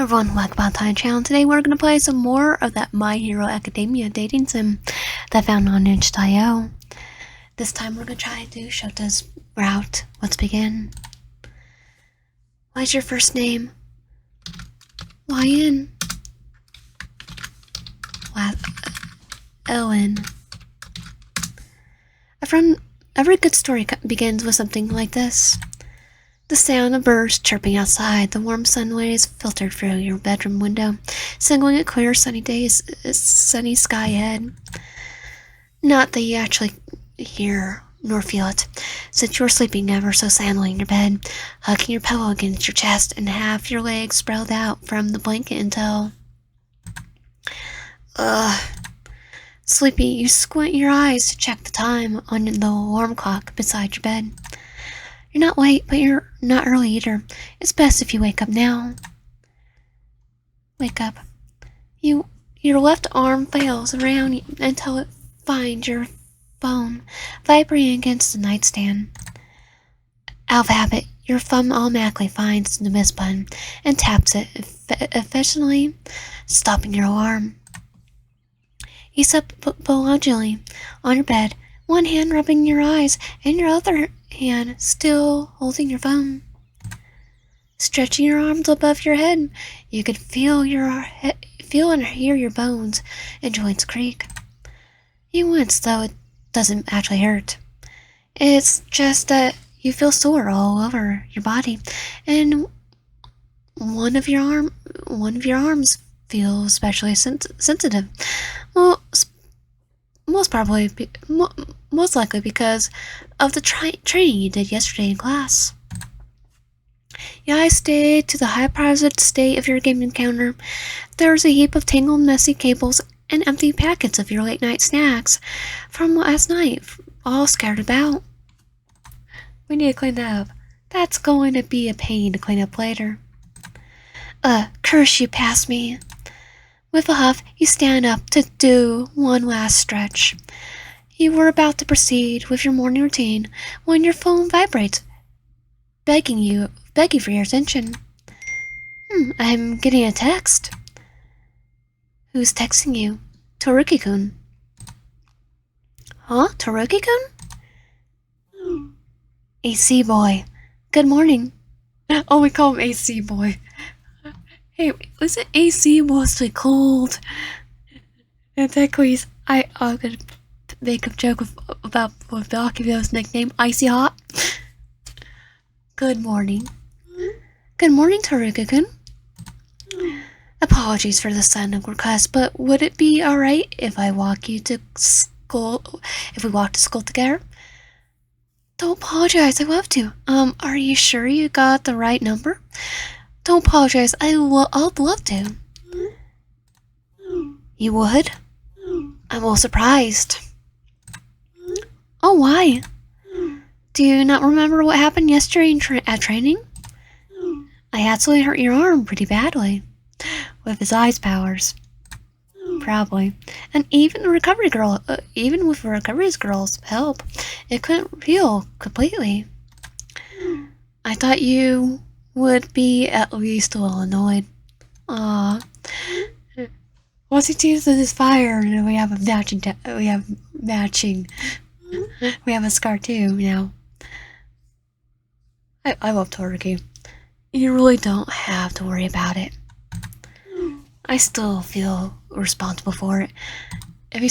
Everyone, welcome back to my channel. Today we're going to play some more of that My Hero Academia dating sim that I found on itch.io. This time we're going to try to do Shoto's route. Let's begin. What's your first name? YN. Ellen. Every good story begins with something like this. The sound of birds chirping outside, the warm sun rays filtered through your bedroom window, signaling a clear sunny sky ahead. Not that you actually hear nor feel it, since you're sleeping ever so soundly in your bed, hugging your pillow against your chest and half your legs sprawled out from the blanket until... Sleepy, you squint your eyes to check the time on the alarm clock beside your bed. You're not late, but you're not early either. It's best if you wake up now. Wake up. Your left arm flails around until it finds your phone, vibrating against the nightstand. Out of habit, your thumb automatically finds the miss button and taps it, efficiently stopping your alarm. You sit belligerently on your bed, one hand rubbing your eyes and your other hand still holding your phone. Stretching your arms above your head, you could feel and hear your bones and joints creak. You wince, though it doesn't actually hurt. It's just that you feel sore all over your body, and one of your arms feels especially sensitive. Most likely because of the training you did yesterday in class. Your eyes stayed to the high-priced state of your gaming counter. There was a heap of tangled, messy cables and empty packets of your late-night snacks from last night, all scattered about. We need to clean that up. That's going to be a pain to clean up later. Curse you past me. With a huff, you stand up to do one last stretch. You were about to proceed with your morning routine when your phone vibrates, begging for your attention. I'm getting a text. Who's texting you? Todoroki-kun. Huh? Todoroki-kun? AC boy. Good morning. Oh, we call him AC boy. Hey, isn't AC mostly cold? And technically, I'm gonna make a joke about Akio's nickname, Icy Hot. Good morning. Good morning, Todoroki-kun. Apologies for the sudden request, but would it be alright if I walk you to school? If we walk to school together? Don't apologize, I'd love to. Are you sure you got the right number? Don't apologize, I'd love to. You would? I'm all surprised. Oh, why? Do you not remember what happened yesterday at training? I absolutely hurt your arm pretty badly. With his ice powers. Probably. And even with recovery girl's help, it couldn't heal completely. I thought you would be at least a little annoyed. Aww. Once he chooses his fire, and we have a scar too now. I love Todoroki. You really don't have to worry about it. I still feel responsible for it. If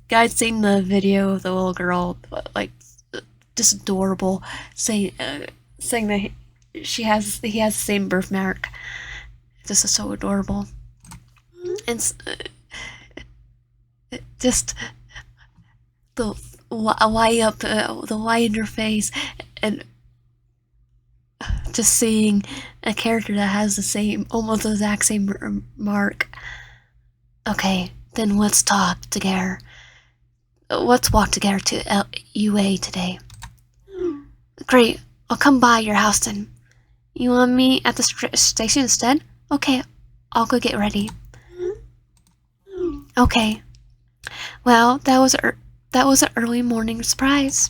guys seen the video of the little girl, like, just adorable, saying that he has the same birthmark. This is so adorable. And just the light in your face, and just seeing a character that has almost the exact same mark. Okay, then let's talk together. Let's walk together to UA today. Great, I'll come by your house then. You want me at the station instead? Okay, I'll go get ready. Okay. Well, that was an early morning surprise.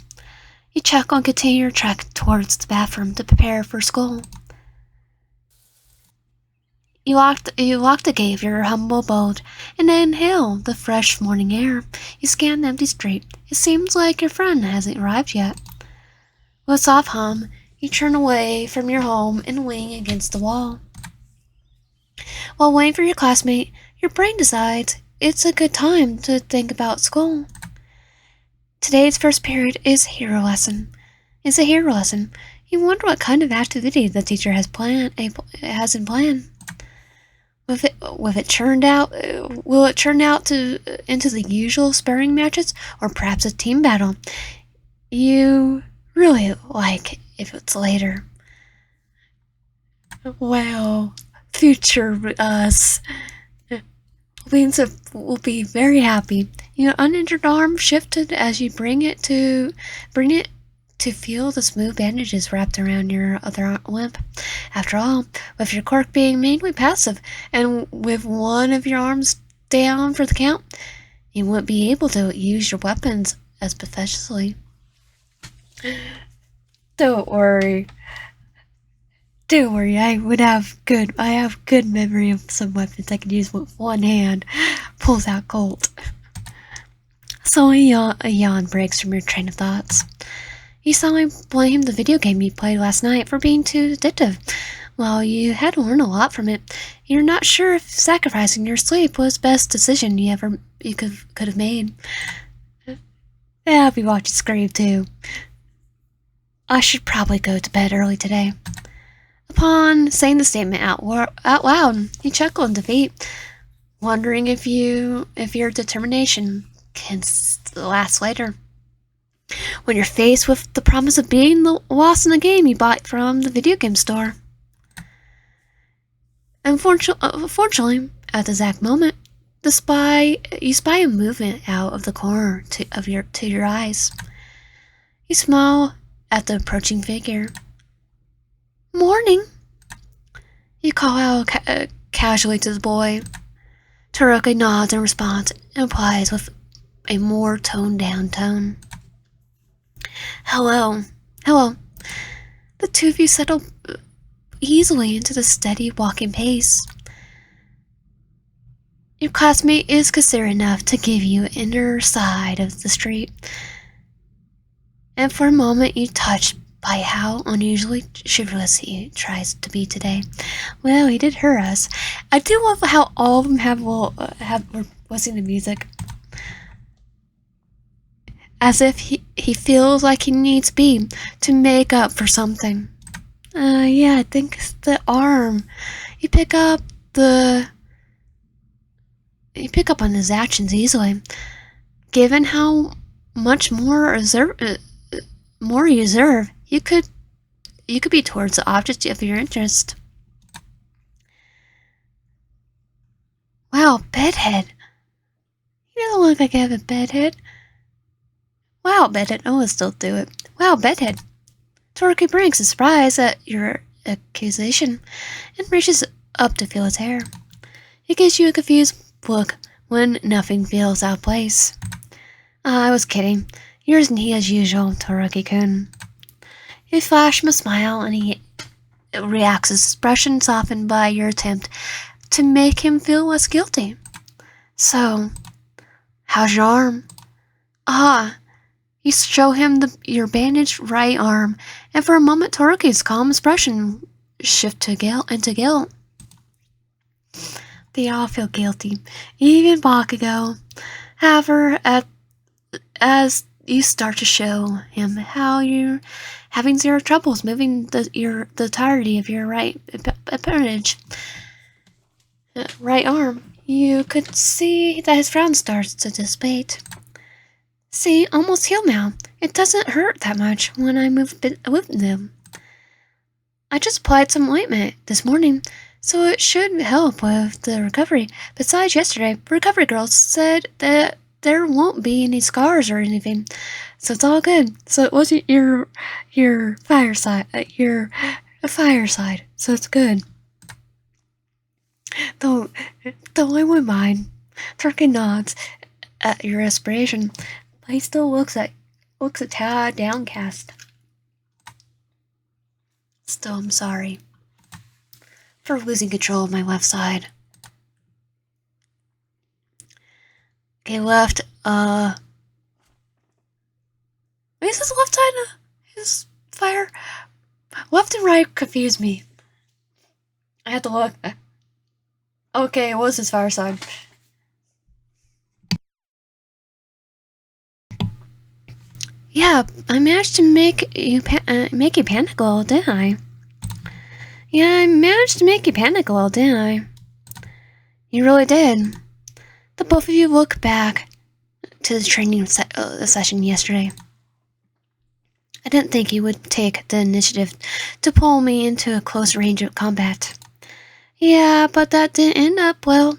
You check on continue your trek towards the bathroom to prepare for school. You lock the gate of your humble abode and inhale the fresh morning air. You scan the empty street. It seems like your friend hasn't arrived yet. With a soft hum, you turn away from your home and lean against the wall. While waiting for your classmate, your brain decides it's a good time to think about school. Today's first period is hero lesson. It's a hero lesson. You wonder what kind of activity the teacher has in plan. Will it turn out into the usual sparring matches, or perhaps a team battle? You really like if it's later. Wow, future us. Lisa will be very happy. Your uninjured arm shifted as you bring it to feel the smooth bandages wrapped around your other limb. After all, with your quirk being mainly passive, and with one of your arms down for the count, you wouldn't be able to use your weapons as professionally. Don't worry. Don't worry, I have good memory of some weapons I can use with one hand. Pulls out Colt. So a yawn breaks from your train of thoughts. You suddenly blame the video game you played last night for being too addictive. While you had to learn a lot from it, you're not sure if sacrificing your sleep was the best decision you could have made. I'll be watching Scream too. I should probably go to bed early today. Upon saying the statement out loud, you chuckle in defeat, wondering if your determination can last later. When you're faced with the promise of being lost in the game you bought from the video game store. Unfortunately, at the exact moment, you spy a movement out of the corner to your eyes. You smile at the approaching figure. Morning, you call out casually to the boy. Todoroki nods in response and replies with a more toned-down tone. Hello. The two of you settle easily into the steady walking pace. Your classmate is considerate enough to give you an inner side of the street. And for a moment you're touched by how unusually chivalrous he tries to be today. Well, he did hurt us. I do love how all of them were listening to music. As if he feels like he needs be to make up for something. Yeah, I think it's the arm. You pick up on his actions easily. Given how much more you deserve, you could be towards the object of your interest. Wow, bedhead. He doesn't look like I have a bedhead. Wow, bedhead. I will still do it. Wow, bedhead. Todoroki blinks in surprise at your accusation and reaches up to feel his hair. He gives you a confused look when nothing feels out of place. I was kidding. Yours and he as usual, Todoroki-kun. You flash him a smile and he reacts, his expression softened by your attempt to make him feel less guilty. So, how's your arm? You show him your bandaged right arm, and for a moment Todoroki's calm expression shifts into guilt. They all feel guilty, even Bakugo. However, as you start to show him how you're having zero troubles moving the entirety of your right arm, you could see that his frown starts to dissipate. See, almost healed now. It doesn't hurt that much when I move with them. I just applied some ointment this morning, so it should help with the recovery. Besides, yesterday, the recovery girls said that there won't be any scars or anything, so it's all good. So it wasn't your fireside, so it's good. Don't I wouldn't mind. Turkey nods at your respiration, but he still looks a tad downcast. Still, I'm sorry. for losing control of my left side. Okay, left, is this left side his fire? Left and right confuse me. I had to look. Okay, it was his fire side. Yeah, I managed to make you panic a little, didn't I? Yeah, I managed to make you panic a little, didn't I? You really did. The both of you look back to the training session yesterday. I didn't think you would take the initiative to pull me into a close range of combat. Yeah, but that didn't end up well.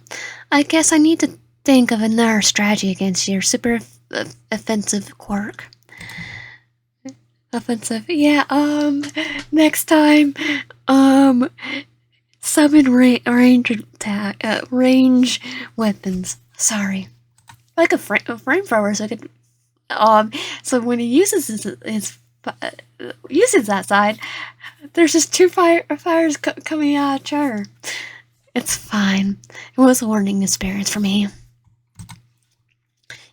I guess I need to think of another strategy against your super offensive quirk. Offensive, yeah, next time, summon range attack, range weapons. Sorry. Like a flamethrower, so I could, so when he uses uses that side, there's just two fires coming out of her. It's fine. It was a learning experience for me.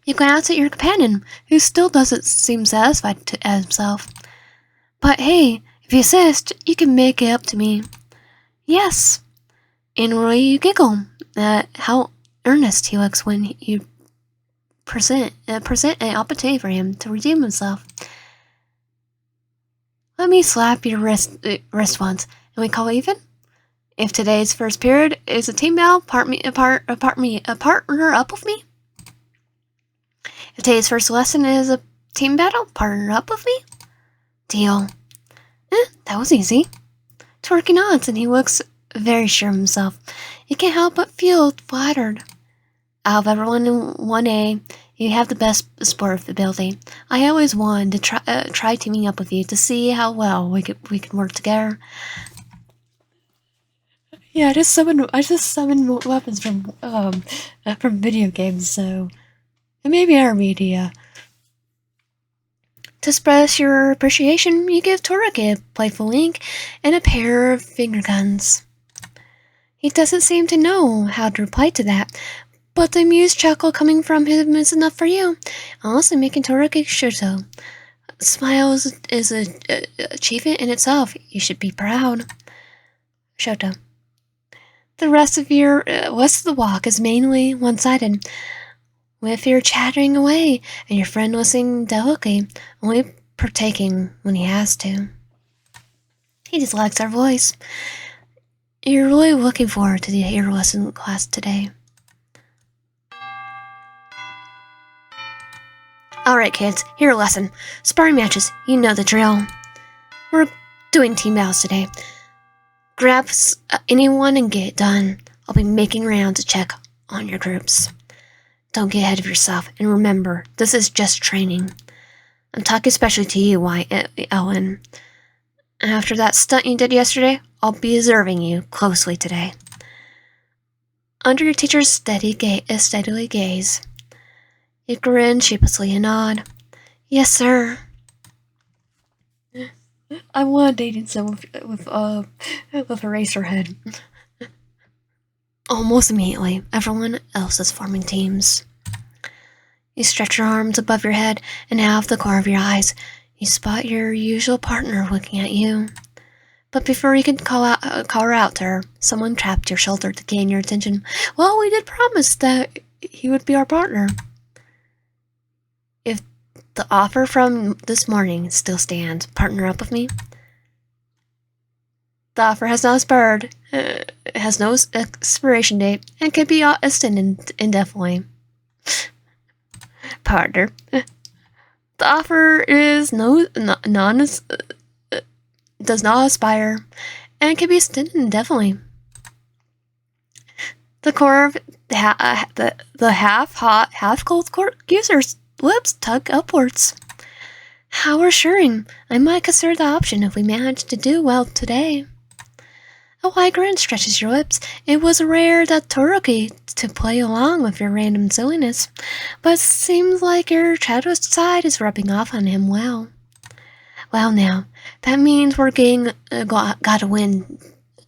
You glance at your companion, who still doesn't seem satisfied to himself. But hey, if you insist, you can make it up to me. Yes. Inwardly you giggle at how earnest he looks when you present an opportunity for him to redeem himself. Let me slap your wrist once, and we call it even? If today's first period is a team battle, partner up with me? If today's first lesson is a team battle, partner up with me? Deal. That was easy. Twerking nods, and he looks very sure of himself. You can't help but feel flattered. Out of everyone in 1A, you have the best sport ability. I always wanted to try teaming up with you to see how well we can work together. Yeah, I just summoned weapons from video games, so it may be our media. To express your appreciation, you give Todoroki a playful wink and a pair of finger guns. He doesn't seem to know how to reply to that, but the amused chuckle coming from him is enough for you, honestly making Todoroki Shoto. Smile is an achievement in itself. You should be proud. Shoto. The rest of the walk is mainly one-sided, with your chattering away and your friend listening delicately, only partaking when he has to. He dislikes our voice. You're really looking forward to the hero lesson class today. Alright kids, hero lesson. Sparring matches, you know the drill. We're doing team battles today. Grab anyone and get it done. I'll be making rounds to check on your groups. Don't get ahead of yourself, and remember, this is just training. I'm talking especially to you, Ellen. After that stunt you did yesterday, I'll be observing you closely today. Under your teacher's steadily gaze, you grin sheepishly and nod. Yes, sir. I want dating someone with a Eraserhead. Almost immediately, everyone else is forming teams. You stretch your arms above your head, and out of the corner of your eyes, you spot your usual partner looking at you. But before you can call her out to her, someone tapped your shoulder to gain your attention. Well, we did promise that he would be our partner. If the offer from this morning still stands, partner up with me. The offer has not expired, has no expiration date, and can be extended indefinitely. Partner. The offer is does not expire, and can be extended indefinitely. The core of the half-hot, half-cold user's lips tug upwards. How assuring! I might consider the option if we manage to do well today. A wide grin stretches your lips. It was rare that Todoroki to play along with your random silliness, but it seems like your childish side is rubbing off on him well. Well now, that means we're gotta win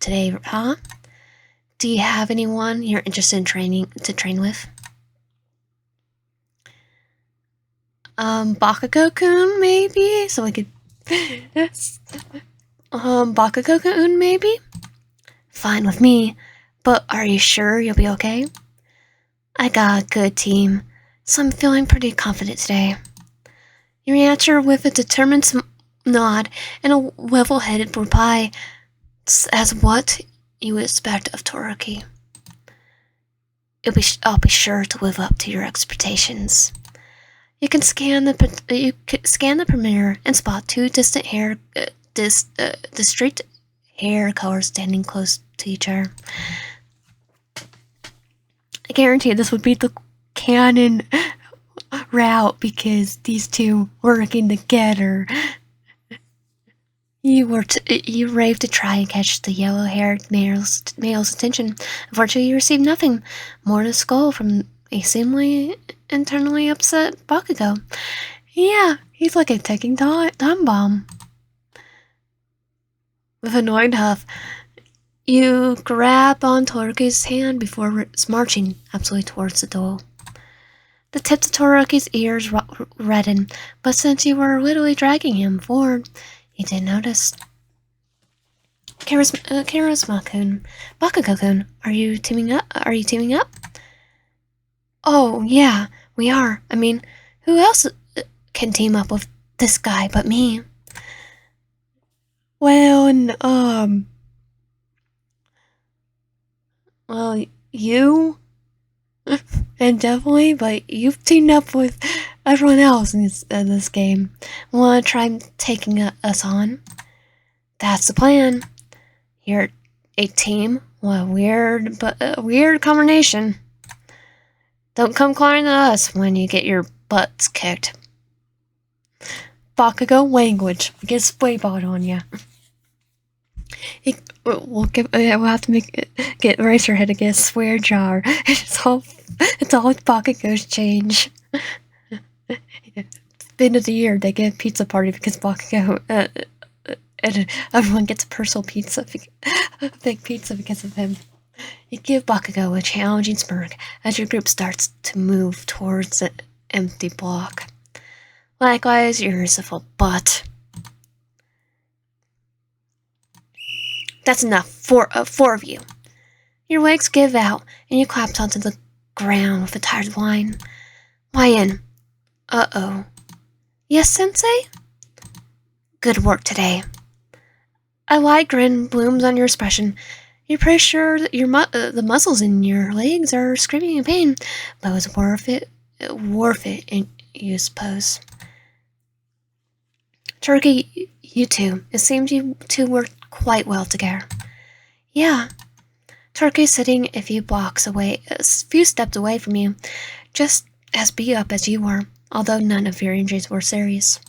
today, huh? Do you have anyone you're interested in train with? Bakugo-kun, maybe? So we could... Bakugo-kun, maybe? Fine with me, but are you sure you'll be okay? I got a good team, so I'm feeling pretty confident today. You answer with a determined nod and a level-headed reply as what you would expect of Todoroki. I'll be sure to live up to your expectations. You can scan the perimeter and spot two distant distinct hair colors standing close to each other. I guarantee this would be the canon route because these two working together. You raved to try and catch the yellow-haired male's attention. Unfortunately, you received nothing more than a scold from a seemingly internally upset Bakugo. Yeah, he's like a ticking time bomb. With a annoyed huff, you grab on Todoroki's hand before marching absolutely towards the door. The tips of Todoroki's ears reddened, but since you were literally dragging him forward, he didn't notice. Charisma-kun, Bakugo-kun, are you teaming up? Oh, yeah, we are. I mean, who else can team up with this guy but me? Well, well, you, and definitely, but you've teamed up with everyone else in this game. Wanna try taking us on? That's the plan. You're a team. What a weird combination. Don't come calling to us when you get your butts kicked. Bakugo language gets splaybot on ya. We'll have to get Racerhead to get a swear jar. It's all Bakugo's change. End of the year, they get a pizza party because Bakugo and everyone gets a personal pizza, a big pizza because of him. You give Bakugo a challenging smirk as your group starts to move towards the empty block. Likewise, yours of a butt. That's enough. Four of you. Your legs give out, and you collapse onto the ground with a tired whine. Why? Uh-oh. Yes, Sensei? Good work today. A wide grin blooms on your expression. You're pretty sure that the muscles in your legs are screaming in pain, but it was worth it, you suppose. Turkey, you two. It seems you two work quite well together. Yeah. Turkey's sitting a few steps away from you, just as beat up as you were, although none of your injuries were serious.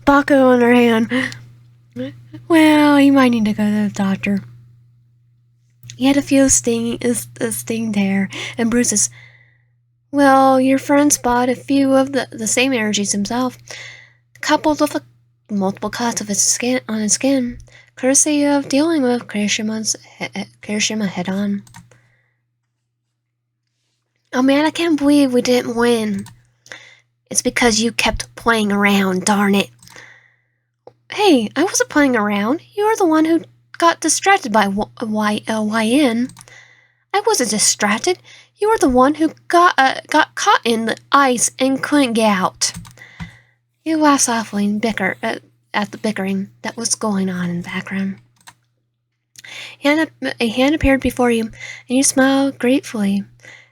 Baku on her hand. Well, you might need to go to the doctor. He had a few stinged hair and bruises. Well, your friend spotted a few of the same energies himself, coupled with multiple cuts of his skin, courtesy of dealing with Kirishima head-on. Oh man, I can't believe we didn't win. It's because you kept playing around, darn it. Hey, I wasn't playing around. You were the one who got distracted by YN. I wasn't distracted. You were the one who got caught in the ice and couldn't get out. You laughed softly and bicker at the bickering that was going on in the background. A hand appeared before you, and you smiled gratefully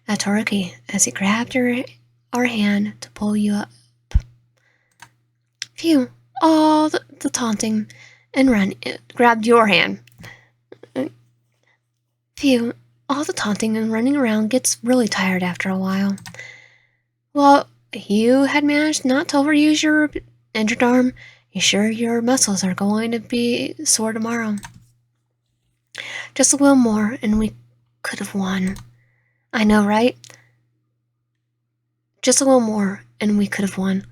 at Todoroki as he grabbed your hand to pull you up. Phew, all the taunting and grabbed your hand. Phew, all the taunting and running around gets really tired after a while. Well, you had managed not to overuse your injured arm. You sure your muscles are going to be sore tomorrow? Just a little more, and we could have won. I know, right? Just a little more, and we could have won.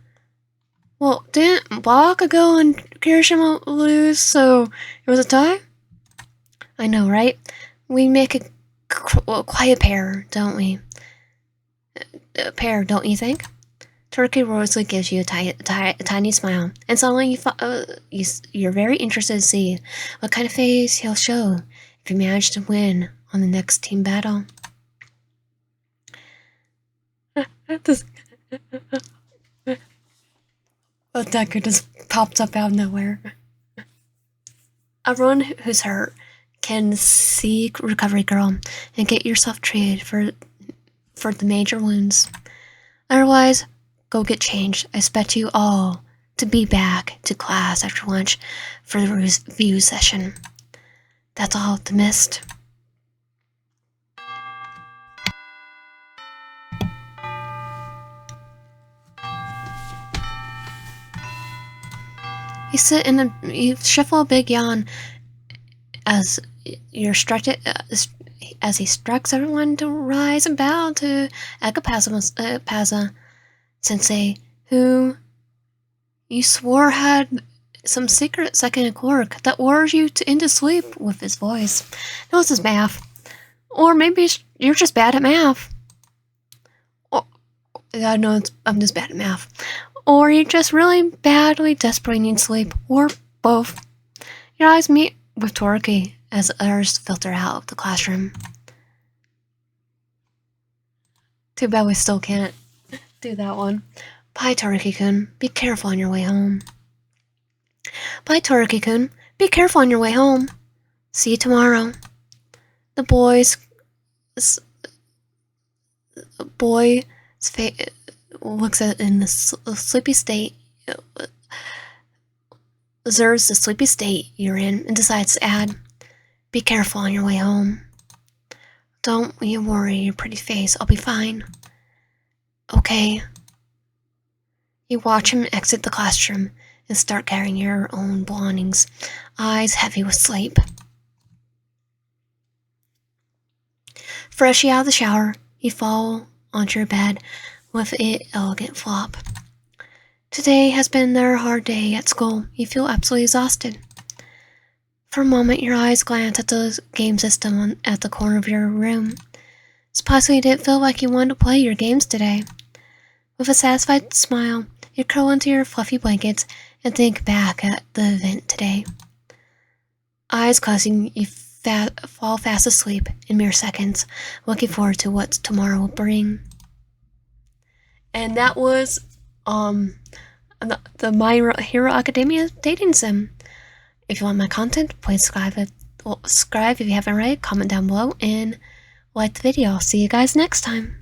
Well, didn't Bakugo and Kirishima lose, so it was a tie? I know, right? We make a quiet pair, don't we? A pair, don't you think? Turkey Rosalie gives you a tiny smile, and suddenly you're very interested to see what kind of face he'll show if you manage to win on the next team battle. This attacker just pops up out of nowhere. Everyone who's hurt can seek Recovery Girl and get yourself treated for the major wounds. Otherwise, go get changed. I expect you all to be back to class after lunch for the review session. That's all, the mist. You shuffle a big yawn as as he instructs everyone to rise and bow to Agapaza Sensei, who you swore had some secret second quirk that lures you into sleep with his voice. No, this is math. Or maybe you're just bad at math. I know I'm just bad at math. Or you're just really badly desperate and need sleep. Or both. Your eyes meet with Todoroki as others filter out of the classroom. Too bad we still can't do that one. Bye, Todoroki-kun. Be careful on your way home. Bye, Todoroki-kun. Be careful on your way home. See you tomorrow. The boy looks at in the sleepy state, observes the sleepy state you're in, and decides to add, "Be careful on your way home. Don't you worry your pretty face. I'll be fine." Okay. You watch him exit the classroom and start carrying your own belongings, eyes heavy with sleep. Freshly out of the shower, you fall onto your bed with an elegant flop. Today has been another hard day at school. You feel absolutely exhausted. For a moment, your eyes glance at the game system at the corner of your room. It's possible you didn't feel like you wanted to play your games today. With a satisfied smile, you curl into your fluffy blankets and think back at the event today. Eyes closing, you fall fast asleep in mere seconds, looking forward to what tomorrow will bring. And that was the My Hero Academia dating sim. If you want my content, please subscribe if you haven't already, comment down below, and like the video. I'll see you guys next time.